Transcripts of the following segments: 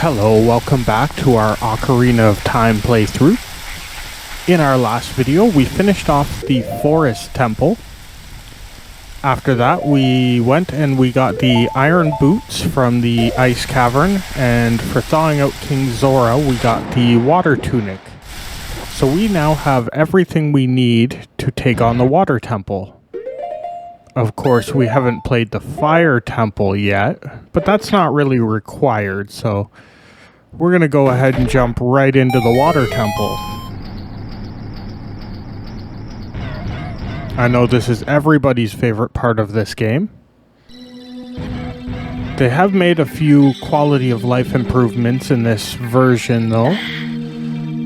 Hello, welcome back to our Ocarina of Time playthrough. In our last video, we finished off the Forest Temple. After that, we went and we got the iron boots from the Ice Cavern, and for thawing out King Zora, we got the water tunic. So we now have everything we need to take on the Water Temple. Of course, we haven't played the Fire Temple yet, but that's not really required, so we're going to go ahead and jump right into the Water Temple. I know this is everybody's favorite part of this game. They have made a few quality of life improvements in this version though.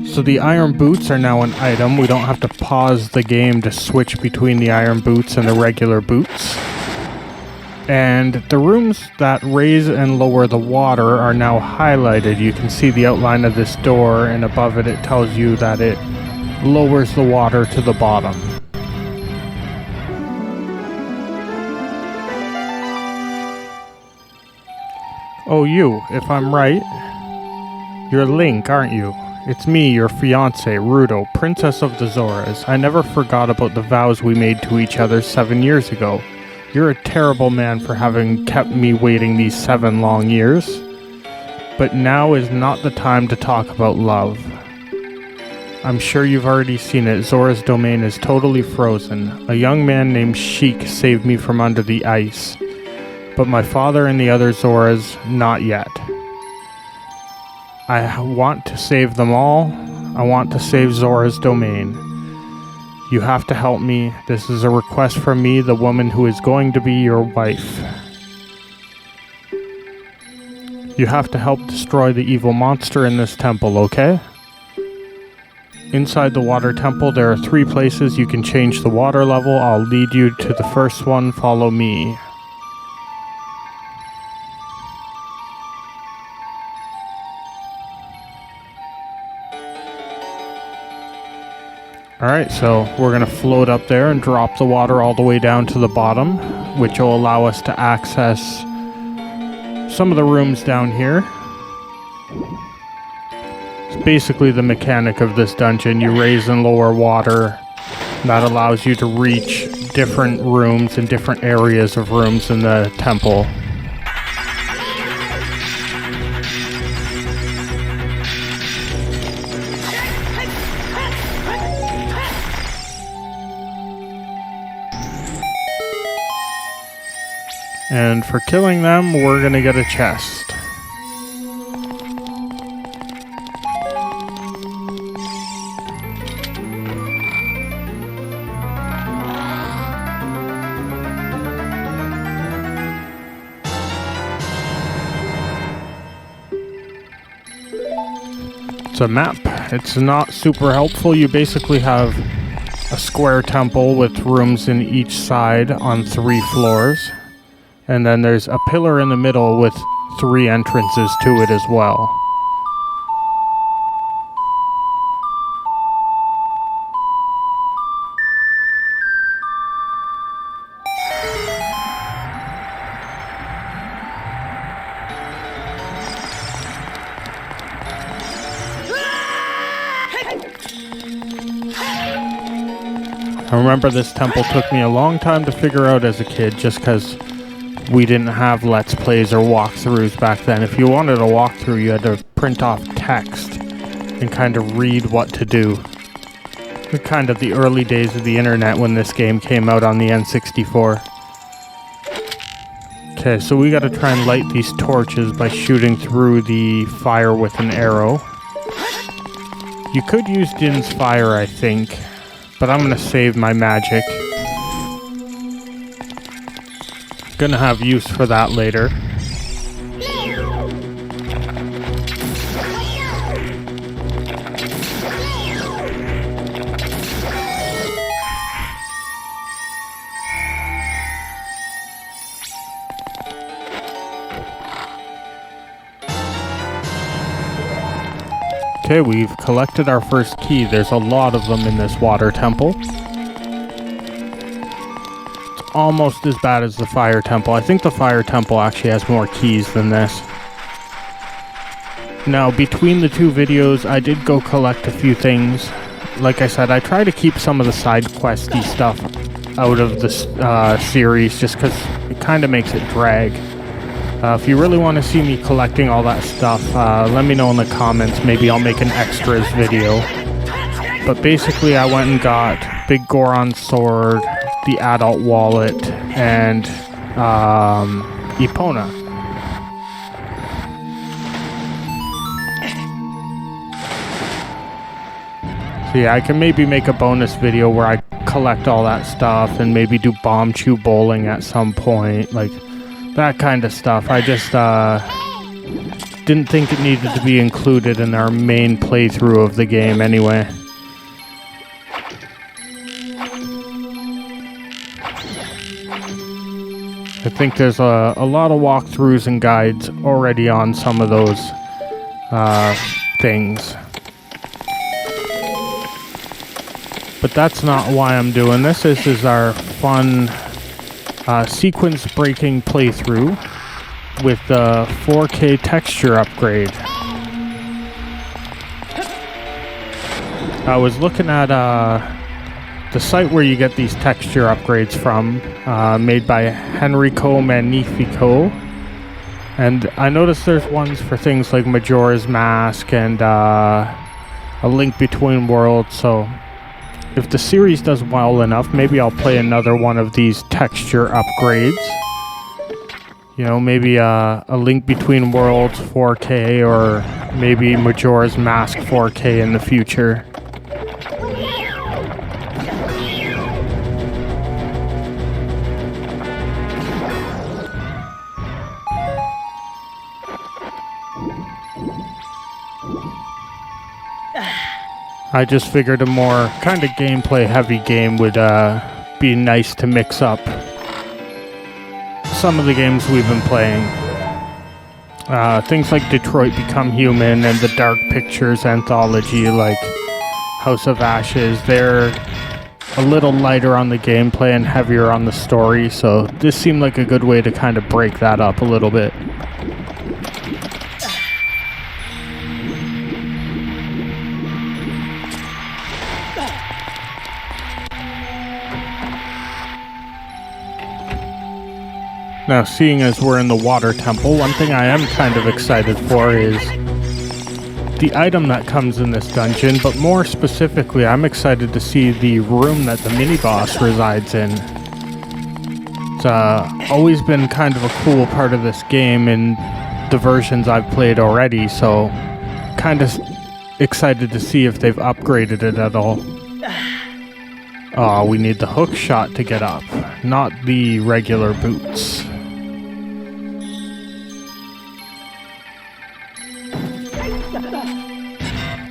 So the iron boots are now an item. We don't have to pause the game to switch between the iron boots and the regular boots. And the rooms that raise and lower the water are now highlighted. You can see the outline of this door, and above it it tells you that it lowers the water to the bottom. Oh, you, if I'm right, you're Link, aren't you? It's me, your fiancé, Ruto, Princess of the Zoras. I never forgot about the vows we made to each other 7 years ago. You're a terrible man for having kept me waiting these 7 long years. But now is not the time to talk about love. I'm sure you've already seen it. Zora's domain is totally frozen. A young man named Sheik saved me from under the ice. But my father and the other Zoras, not yet. I want to save them all. I want to save Zora's domain. You have to help me. This is a request from me, the woman who is going to be your wife. You have to help destroy the evil monster in this temple, okay? Inside the water temple, there are 3 places you can change the water level. I'll lead you to the first one. Follow me. Alright, so we're going to float up there and drop the water all the way down to the bottom, which will allow us to access some of the rooms down here. It's basically the mechanic of this dungeon. You raise and lower water. That allows you to reach different rooms and different areas of rooms in the temple. And for killing them, we're gonna get a chest. It's a map. It's not super helpful. You basically have a square temple with rooms in each side on 3 floors. And then there's a pillar in the middle with 3 entrances to it as well. I remember this temple took me a long time to figure out as a kid just because we didn't have Let's Plays or walkthroughs back then. If you wanted a walkthrough, you had to print off text and kind of read what to do. Kind of the early days of the internet when this game came out on the N64. Okay, so we gotta try and light these torches by shooting through the fire with an arrow. You could use Din's fire, I think, but I'm gonna save my magic. Gonna have use for that later. Okay, we've collected our first key. There's a lot of them in this water temple. Almost as bad as the fire temple. I think the fire temple actually has more keys than this. Now, between the two videos, I did go collect a few things. Like I said, I try to keep some of the side questy stuff out of this series just because it kind of makes it drag. If you really want to see me collecting all that stuff, let me know in the comments. Maybe I'll make an extras video. But basically, I went and got Big Goron Sword, the Adult Wallet, and Epona. So yeah, I can maybe make a bonus video where I collect all that stuff and maybe do Bomb Chew Bowling at some point, like that kind of stuff. I just didn't think it needed to be included in our main playthrough of the game anyway. I think there's a lot of walkthroughs and guides already on some of those things. But that's not why I'm doing this. This is our fun sequence breaking playthrough with the 4K texture upgrade. I was looking at the site where you get these texture upgrades from, made by Henrico Magnifico. And I noticed there's ones for things like Majora's Mask and A Link Between Worlds, so if the series does well enough, maybe I'll play another one of these texture upgrades. You know, maybe a Link Between Worlds 4K or maybe Majora's Mask 4K in the future. I just figured a more kind of gameplay heavy game would be nice to mix up some of the games we've been playing. Things like Detroit Become Human and the Dark Pictures anthology like House of Ashes, they're a little lighter on the gameplay and heavier on the story, so this seemed like a good way to kind of break that up a little bit. Now, seeing as we're in the water temple, one thing I am kind of excited for is the item that comes in this dungeon, but more specifically, I'm excited to see the room that the mini-boss resides in. It's always been kind of a cool part of this game in the versions I've played already, so kind of excited to see if they've upgraded it at all. Oh, we need the hook shot to get up, not the regular boots.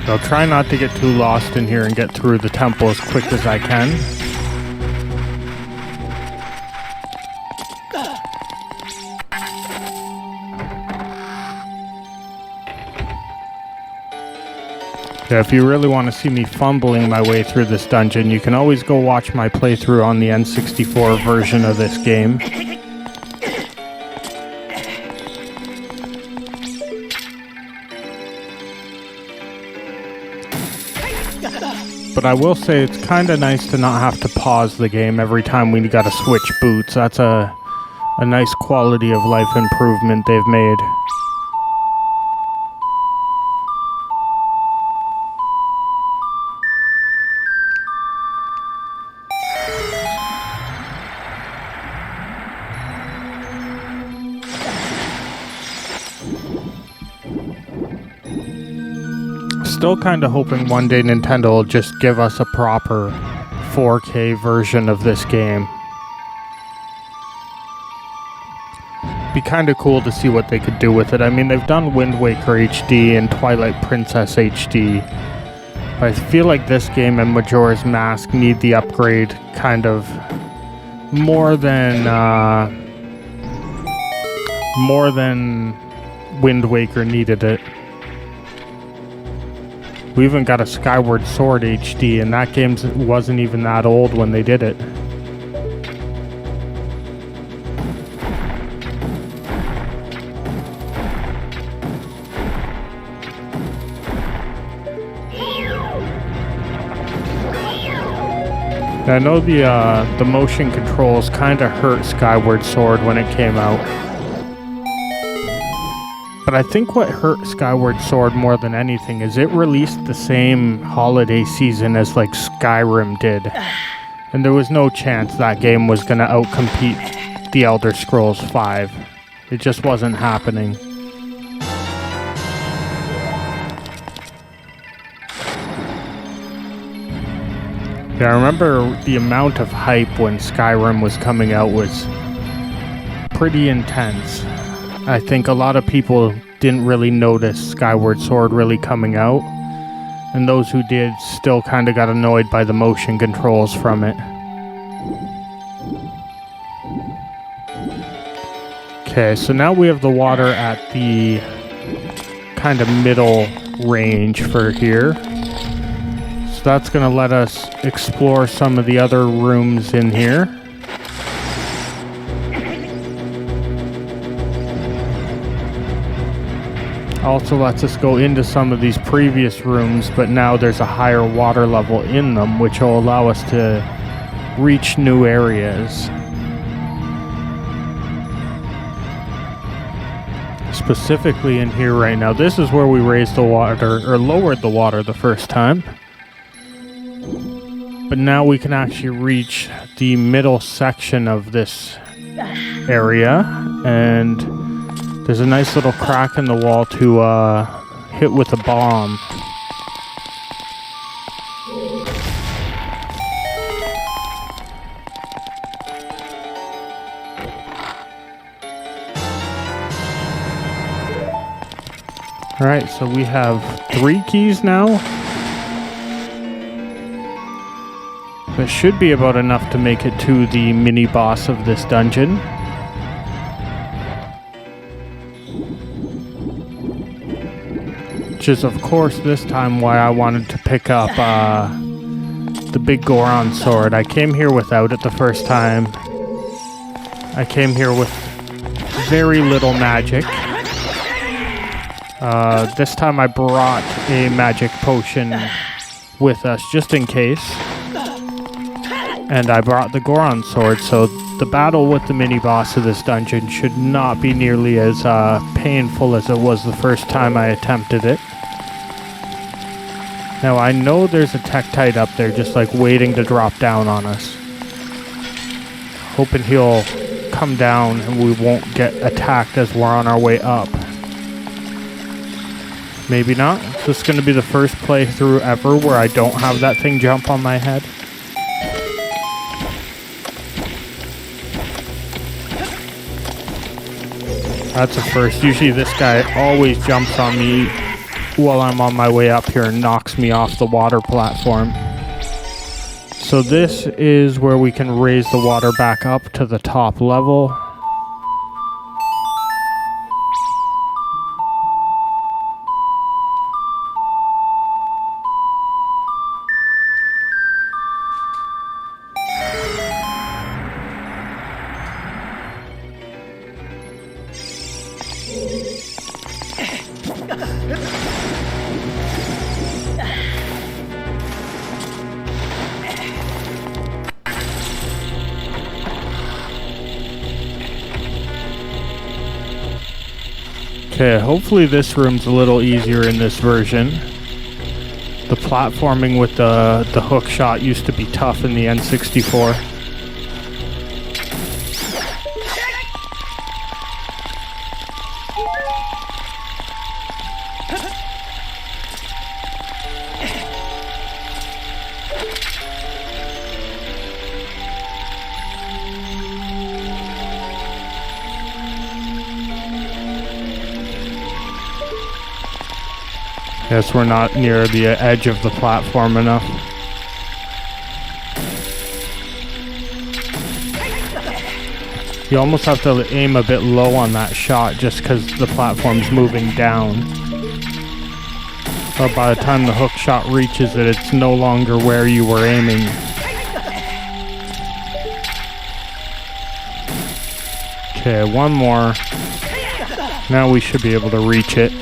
I'll try not to get too lost in here and get through the temple as quick as I can. Yeah, if you really want to see me fumbling my way through this dungeon, you can always go watch my playthrough on the N64 version of this game. But I will say it's kind of nice to not have to pause the game every time we gotta switch boots. That's a nice quality of life improvement they've made. Still kind of hoping one day Nintendo will just give us a proper 4K version of this game. Be kind of cool to see what they could do with it. I mean, they've done Wind Waker HD and Twilight Princess HD, but I feel like this game and Majora's Mask need the upgrade kind of more than Wind Waker needed it. We even got a Skyward Sword HD, and that game wasn't even that old when they did it. I know the motion controls kind of hurt Skyward Sword when it came out. But I think what hurt Skyward Sword more than anything is it released the same holiday season as like Skyrim did. And there was no chance that game was going to outcompete The Elder Scrolls V. It just wasn't happening. Yeah, I remember the amount of hype when Skyrim was coming out was pretty intense. I think a lot of people didn't really notice Skyward Sword really coming out, and those who did still kind of got annoyed by the motion controls from it. Okay, so now we have the water at the kind of middle range for here. So that's going to let us explore some of the other rooms in here. Also lets us go into some of these previous rooms, but now there's a higher water level in them, which will allow us to reach new areas. Specifically in here right now, this is where we raised the water, or lowered the water the first time. But now we can actually reach the middle section of this area, and there's a nice little crack in the wall to hit with a bomb. Alright, so we have 3 keys now. That should be about enough to make it to the mini boss of this dungeon. Which is, of course, this time why I wanted to pick up the big Goron sword. I came here without it the first time. I came here with very little magic. This time I brought a magic potion with us just in case. And I brought the Goron sword, so the battle with the mini-boss of this dungeon should not be nearly as painful as it was the first time I attempted it. Now I know there's a Tektite up there just like waiting to drop down on us. Hoping he'll come down and we won't get attacked as we're on our way up. Maybe not. This is going to be the first playthrough ever where I don't have that thing jump on my head. That's a first. Usually this guy always jumps on me while I'm on my way up here and knocks me off the water platform. So this is where we can raise the water back up to the top level. Okay, hopefully this room's a little easier in this version. The platforming with the hook shot used to be tough in the N64. Guess we're not near the edge of the platform enough. You almost have to aim a bit low on that shot just because the platform's moving down. But by the time the hook shot reaches it, it's no longer where you were aiming. Okay, one more. Now we should be able to reach it.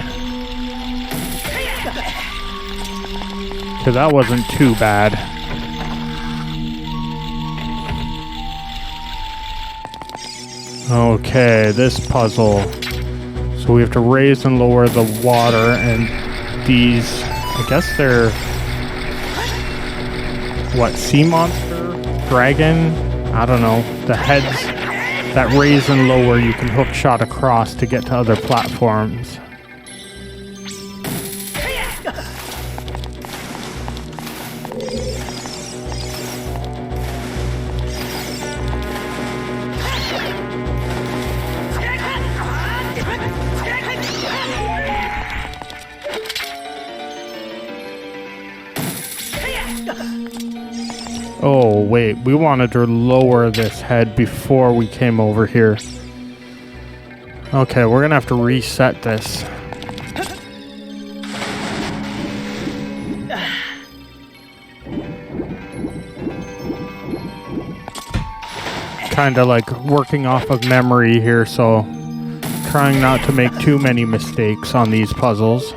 Okay, that wasn't too bad. Okay, this puzzle. So we have to raise and lower the water, and these, I guess they're, what, sea monster? Dragon? I don't know. The heads that raise and lower, you can hook shot across to get to other platforms. Oh, wait, we wanted to lower this head before we came over here. Okay, we're gonna have to reset this. Kinda like working off of memory here, so trying not to make too many mistakes on these puzzles.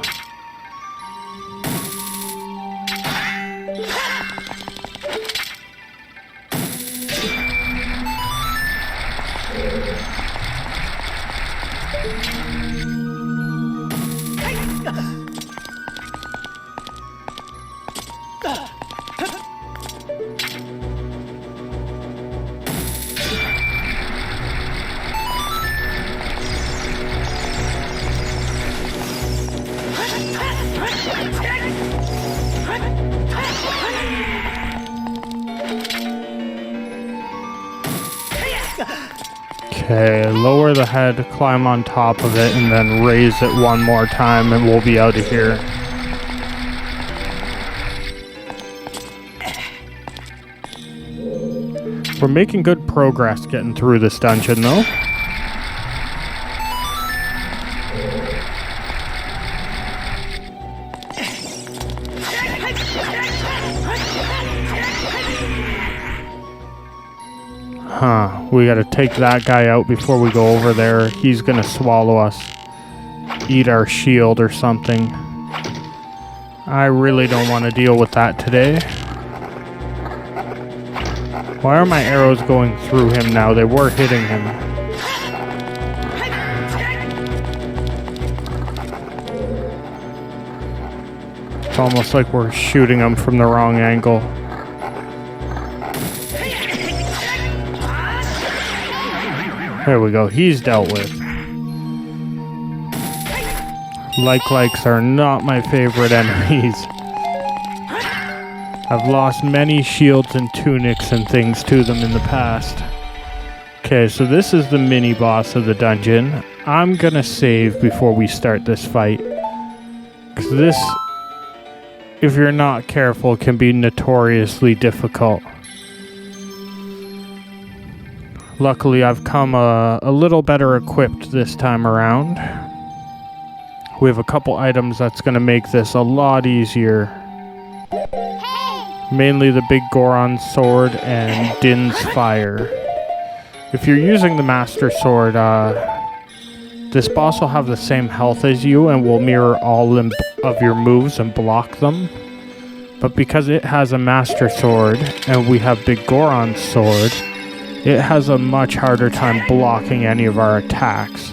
Okay, lower the head, climb on top of it, and then raise it one more time, and we'll be out of here. We're making good progress getting through this dungeon, though. Huh, we gotta take that guy out before we go over there. He's gonna swallow us. Eat our shield or something. I really don't want to deal with that today. Why are my arrows going through him now? They were hitting him. It's almost like we're shooting him from the wrong angle. There we go, he's dealt with. Likes are not my favorite enemies. I've lost many shields and tunics and things to them in the past. Okay, so this is the mini boss of the dungeon. I'm gonna save before we start this fight. 'Cause this, if you're not careful, can be notoriously difficult. Luckily, I've come a little better equipped this time around. We have a couple items that's going to make this a lot easier. Mainly the big Goron sword and Din's fire. If you're using the Master Sword, this boss will have the same health as you and will mirror all of your moves and block them. But because it has a Master Sword and we have big Goron's sword, it has a much harder time blocking any of our attacks.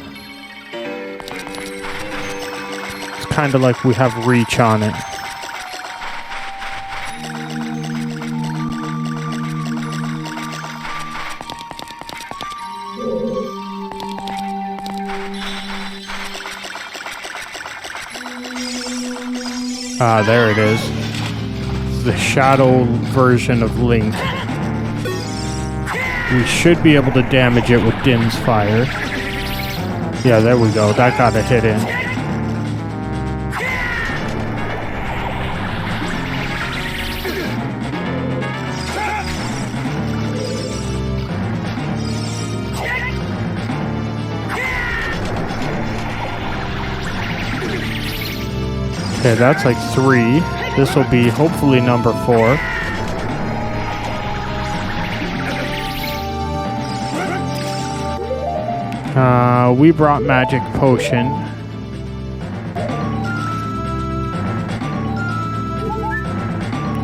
It's kind of like we have reach on it. Ah, there it is. The shadow version of Link. We should be able to damage it with Din's fire. Yeah, there we go. That got a hit in. Okay, that's like 3. This will be hopefully number 4. We brought magic potion.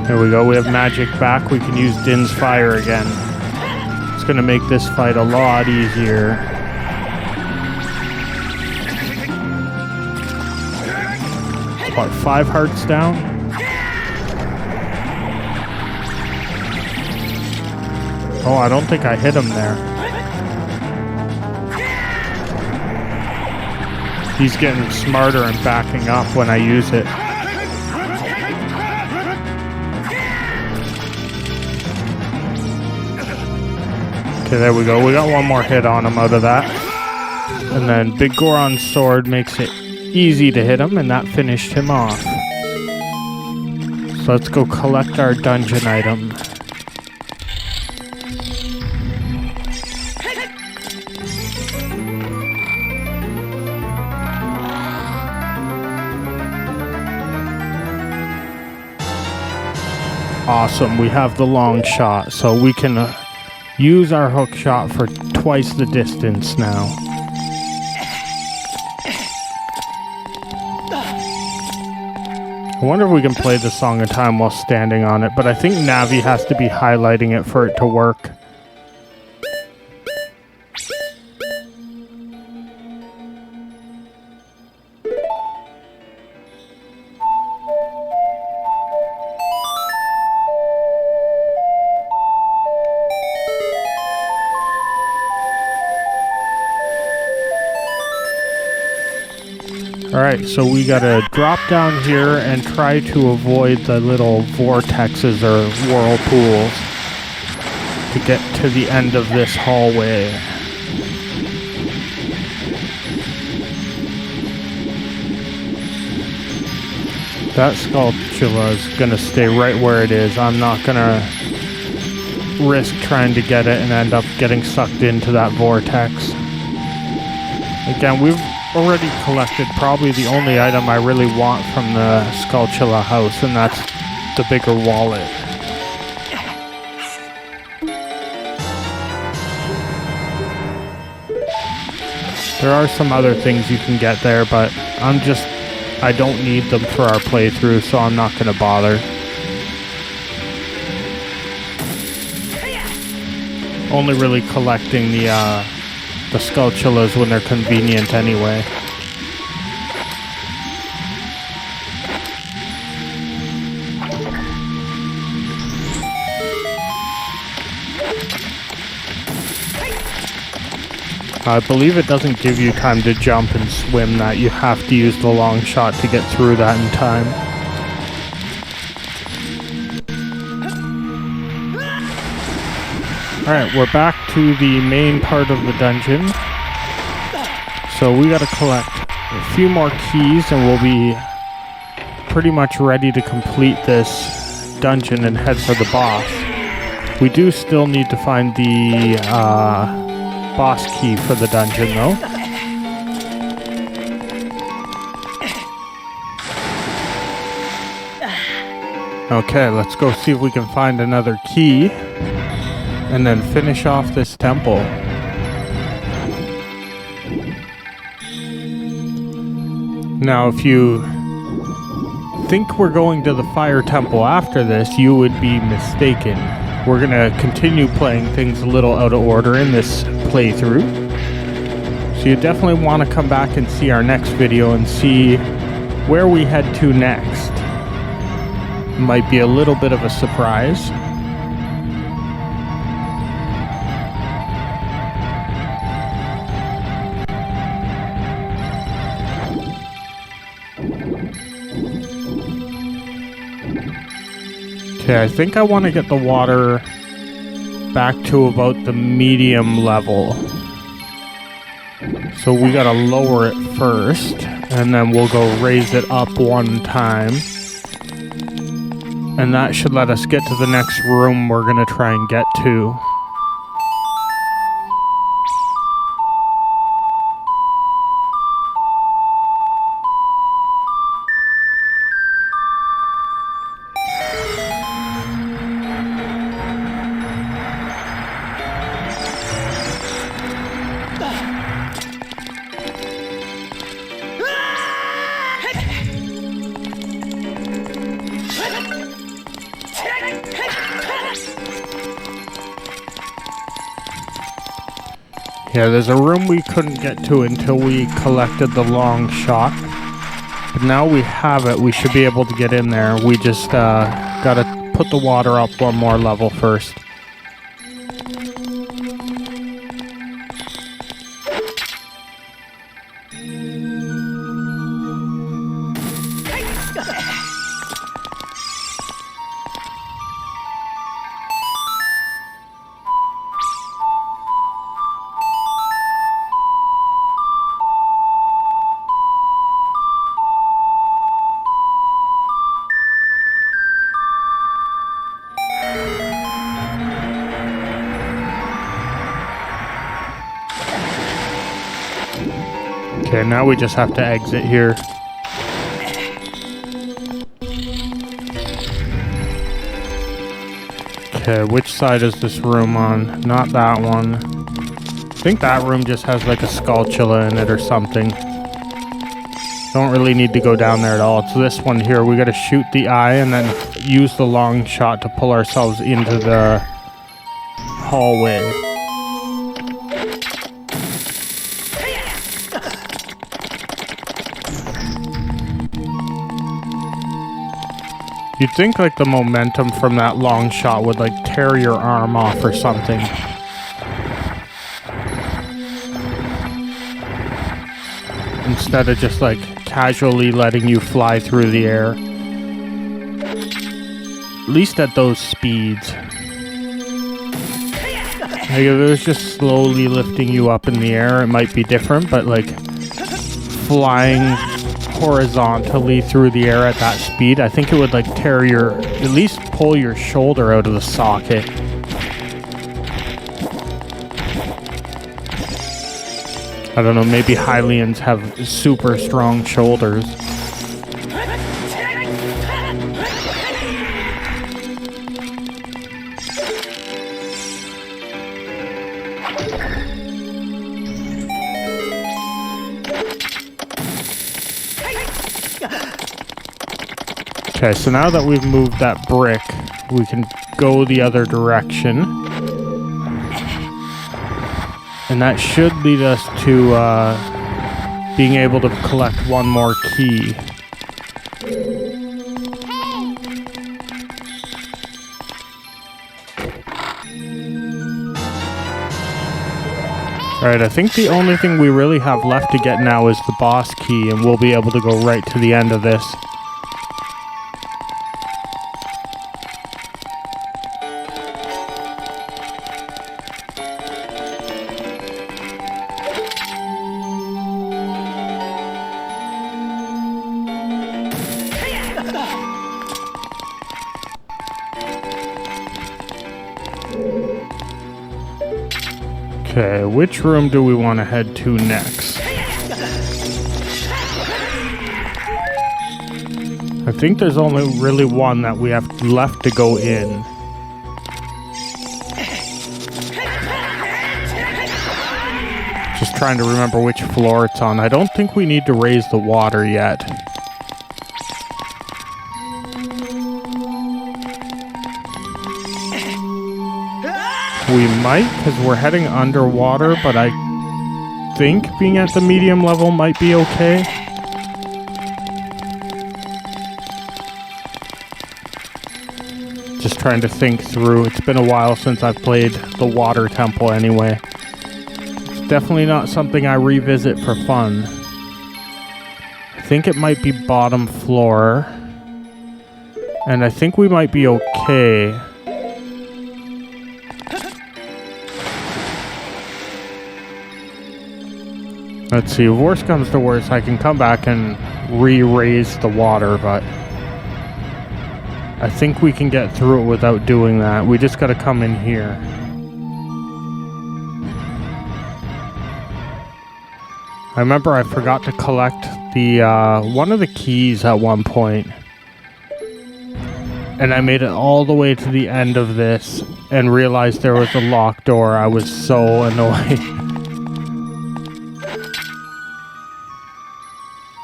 There we go, we have magic back. We can use Din's fire again. It's gonna make this fight a lot easier. what, 5 hearts down? Oh, I don't think I hit him there. He's getting smarter and backing up when I use it. Okay, there we go. We got one more hit on him out of that. And then Big Goron's sword makes it easy to hit him, and that finished him off. So let's go collect our dungeon item. Awesome, we have the long shot, so we can use our hook shot for twice the distance now. I wonder if we can play the Song of Time while standing on it, but I think Navi has to be highlighting it for it to work. Alright, so we gotta drop down here and try to avoid the little vortexes or whirlpools to get to the end of this hallway. That Skulltula is gonna stay right where it is. I'm not gonna risk trying to get it and end up getting sucked into that vortex. Again, we've already collected probably the only item I really want from the Skulltula house, and that's the bigger wallet. There are some other things you can get there, but I don't need them for our playthrough, so I'm not going to bother. Only really collecting the Skulltulas when they're convenient anyway. I believe it doesn't give you time to jump and swim that. You have to use the long shot to get through that in time. Alright, we're back to the main part of the dungeon. So we gotta collect a few more keys and we'll be pretty much ready to complete this dungeon and head for the boss. We do still need to find the boss key for the dungeon though. Okay, let's go see if we can find another key and then finish off this temple. Now, if you think we're going to the fire temple after this, you would be mistaken. We're gonna continue playing things a little out of order in this playthrough. So you definitely want to come back and see our next video and see where we head to next. Might be a little bit of a surprise. Okay, I think I want to get the water back to about the medium level. So we gotta lower it first, and then we'll go raise it up one time. And that should let us get to the next room we're gonna try and get to. Yeah, there's a room we couldn't get to until we collected the long shot. But now we have it, we should be able to get in there. We just gotta put the water up one more level first. Okay, now we just have to exit here. Okay, which side is this room on? Not that one. I think that room just has like a skulltula in it or something. Don't really need to go down there at all. It's this one here. We gotta shoot the eye and then use the long shot to pull ourselves into the hallway. You'd think like the momentum from that long shot would like tear your arm off or something. Instead of just like casually letting you fly through the air. At least at those speeds. Like if it was just slowly lifting you up in the air, it might be different, but like flying horizontally through the air at that speed, I think it would like tear your, at least pull your shoulder out of the socket. I don't know, maybe Hylians have super strong shoulders. Okay, so now that we've moved that brick, we can go the other direction. And that should lead us to being able to collect one more key. Alright, I think the only thing we really have left to get now is the boss key, and we'll be able to go right to the end of this. Okay, which room do we want to head to next? I think there's only really one that we have left to go in. Just trying to remember which floor it's on. I don't think we need to raise the water yet. We might, because we're heading underwater, but I think being at the medium level might be okay. Just trying to think through. It's been a while since I've played the water temple anyway. It's definitely not something I revisit for fun. I think it might be bottom floor. And I think we might be okay. Let's see, if worst comes to worst, I can come back and re-raise the water, but I think we can get through it without doing that. We just gotta come in here. I remember I forgot to collect the one of the keys at one point. And I made it all the way to the end of this and realized there was a locked door. I was so annoyed.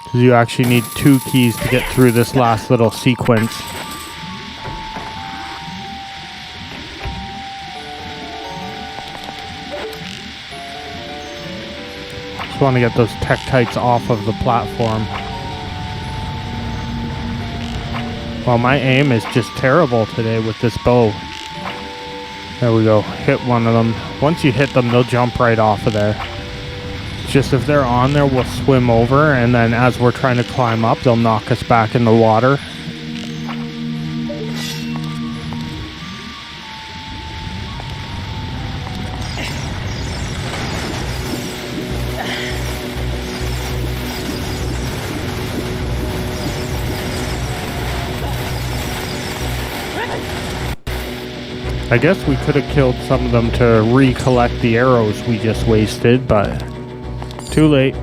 Because you actually need 2 keys to get through this last little sequence. Just want to get those tektites off of the platform. Well, my aim is just terrible today with this bow. There we go. Hit one of them. Once you hit them, they'll jump right off of there. It's just if they're on there, we'll swim over, and then as we're trying to climb up, they'll knock us back in the water. I guess we could have killed some of them to recollect the arrows we just wasted, but too late.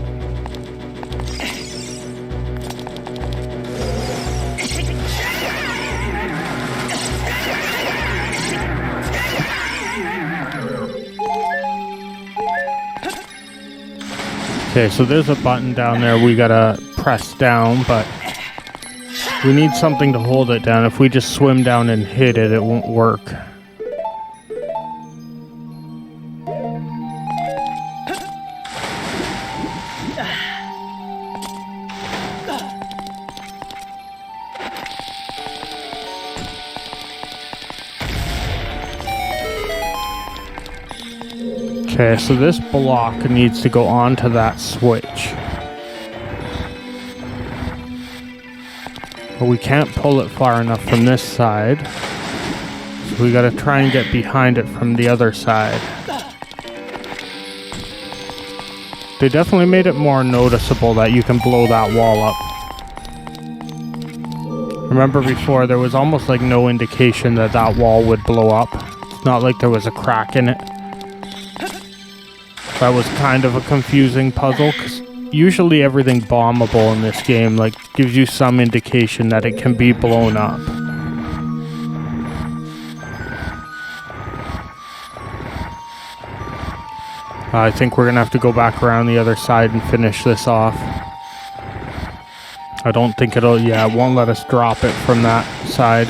Okay, so there's a button down there we gotta press down, but we need something to hold it down. If we just swim down and hit it, it won't work. Okay, so this block needs to go onto that switch. But we can't pull it far enough from this side. So we gotta try and get behind it from the other side. They definitely made it more noticeable that you can blow that wall up. Remember before, there was almost like no indication that that wall would blow up. It's not like there was a crack in it. That was kind of a confusing puzzle, because usually everything bombable in this game like gives you some indication that it can be blown up. I think we're gonna have to go back around the other side and finish this off. I don't think it'll, yeah, it won't let us drop it from that side.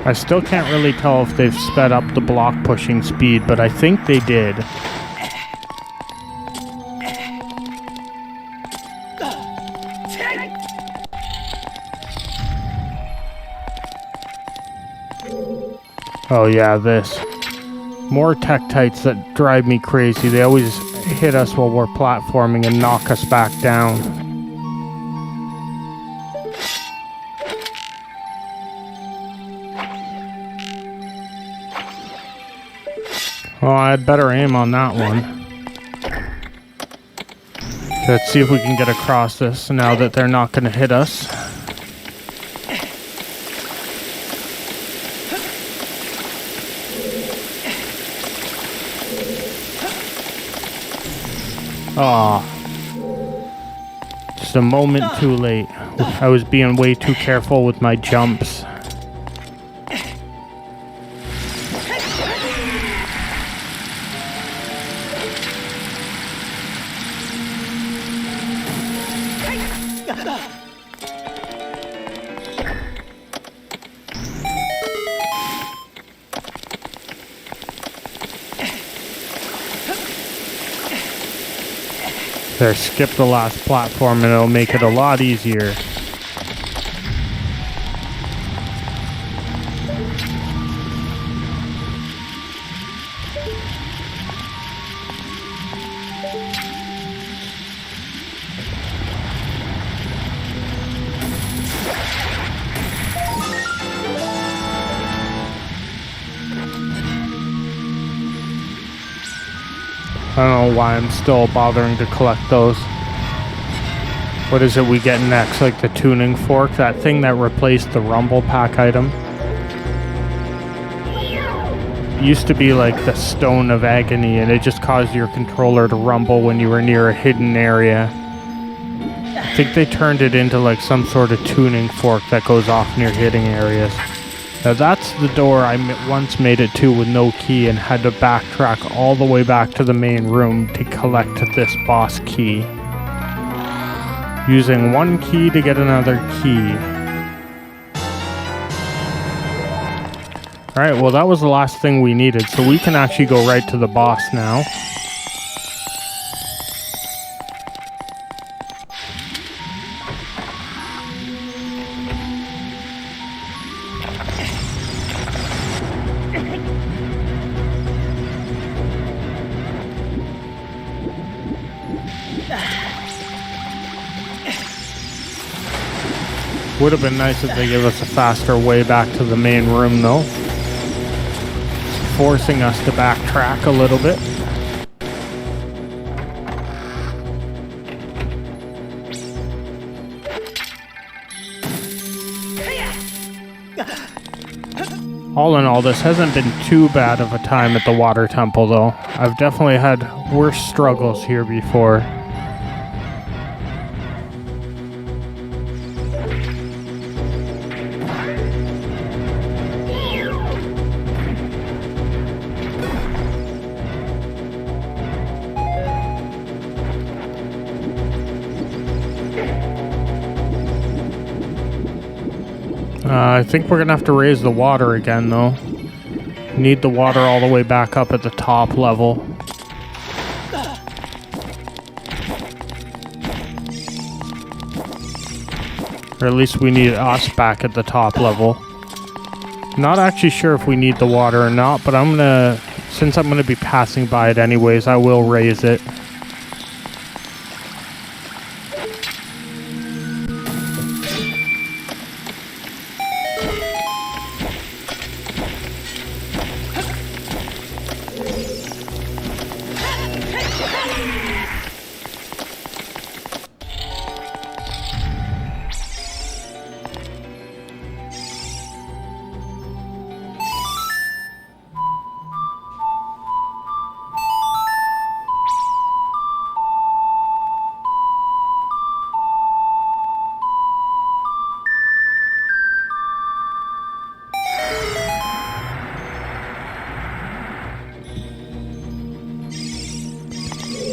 I still can't really tell if they've sped up the block pushing speed, but I think they did. Oh yeah, this. More Tektites that drive me crazy. They always hit us while we're platforming and knock us back down. Oh, I had better aim on that one. Let's see if we can get across this now that they're not going to hit us. Aw. Just a moment too late. I was being way too careful with my jumps. There, skip the last platform and it'll make it a lot easier. I don't know why I'm still bothering to collect those. What is it we get next? Like the tuning fork? That thing that replaced the rumble pack item? It used to be like the stone of agony, and it just caused your controller to rumble when you were near a hidden area. I think they turned it into like some sort of tuning fork that goes off near hidden areas. Now that's the door I once made it to with no key and had to backtrack all the way back to the main room to collect this boss key. Using one key to get another key. Alright, well that was the last thing we needed, so we can actually go right to the boss now. Would have been nice if they gave us a faster way back to the main room though. Forcing us to backtrack a little bit. All in all, this hasn't been too bad of a time at the water temple though. I've definitely had worse struggles here before. I think we're gonna have to raise the water again though. Need the water all the way back up at the top level. Or at least we need us back at the top level. Not actually sure if we need the water or not, but since I'm gonna be passing by it anyways, I will raise it.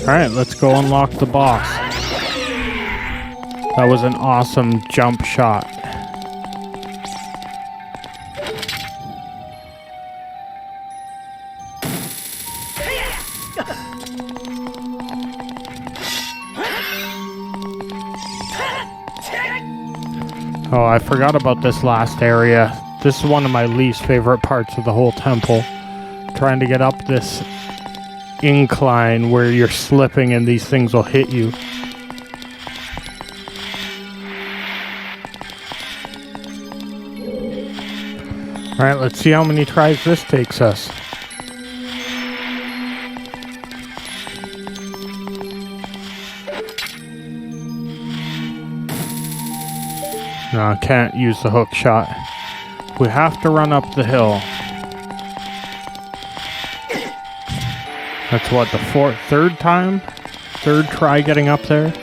Alright, let's go unlock the boss. That was an awesome jump shot. Oh, I forgot about this last area. This is one of my least favorite parts of the whole temple. Trying to get up this incline where you're slipping and these things will hit you. Alright, let's see how many tries this takes us. No, I can't use the hook shot. We have to run up the hill. That's what, the third try getting up there?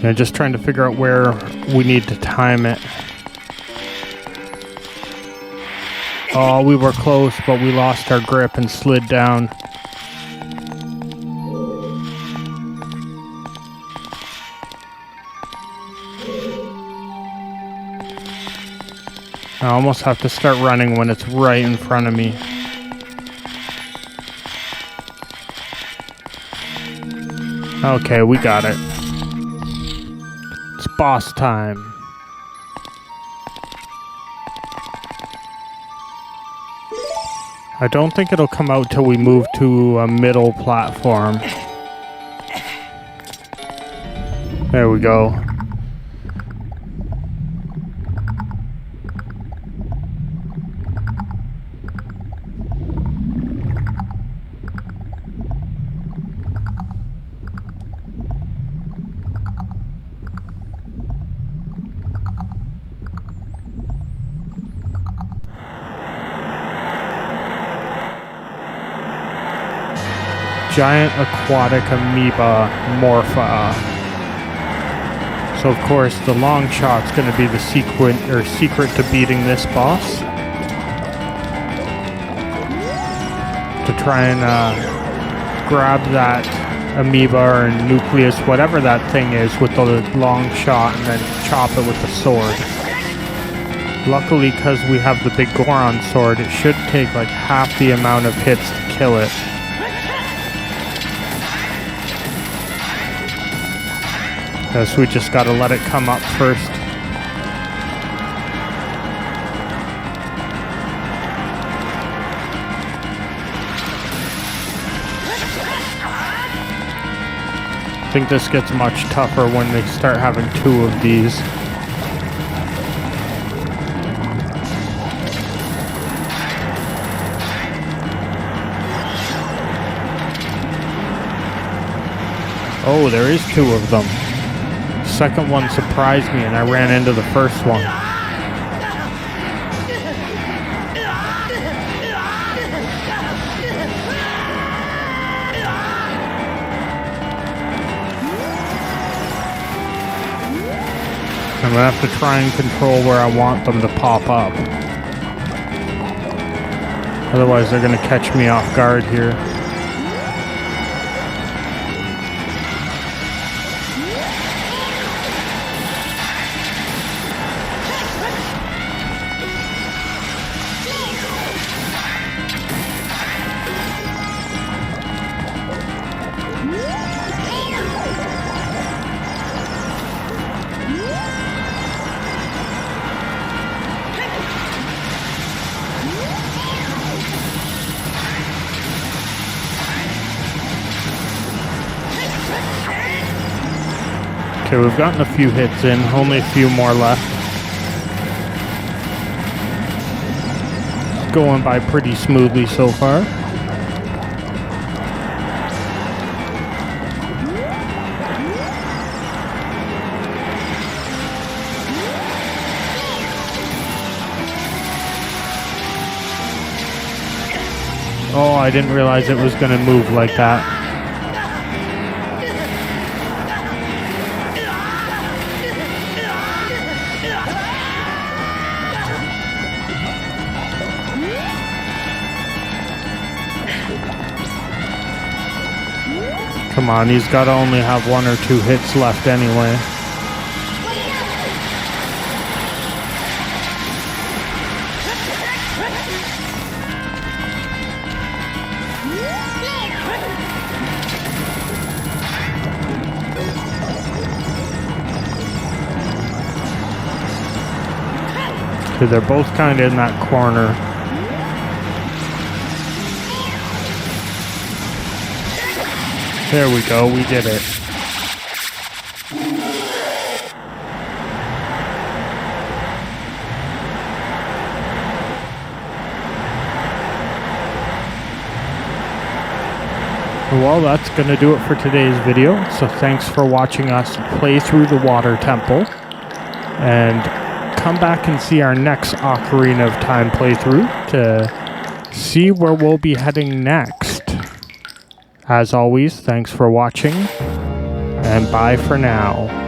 Yeah, just trying to figure out where we need to time it. Oh, we were close, but we lost our grip and slid down. I almost have to start running when it's right in front of me. Okay, we got it. It's boss time. I don't think it'll come out till we move to a middle platform. There we go. Giant aquatic amoeba, Morpha. So of course the long shot's going to be the secret to beating this boss. To try and grab that amoeba or nucleus, whatever that thing is, with the long shot and then chop it with the sword. Luckily, because we have the big Goron sword, it should take like half the amount of hits to kill it. Guess we just gotta let it come up first. I think this gets much tougher when they start having two of these. Oh, there is two of them. Second one surprised me and I ran into the first one. I'm gonna have to try and control where I want them to pop up. Otherwise they're gonna catch me off guard here. Okay, we've gotten a few hits in, only a few more left. Going by pretty smoothly so far. Oh, I didn't realize it was going to move like that. Come on, he's got to only have one or two hits left anyway. Okay, they're both kind of in that corner. There we go, we did it. Well, that's going to do it for today's video. So thanks for watching us play through the water temple. And come back and see our next Ocarina of Time playthrough to see where we'll be heading next. As always, thanks for watching, and bye for now.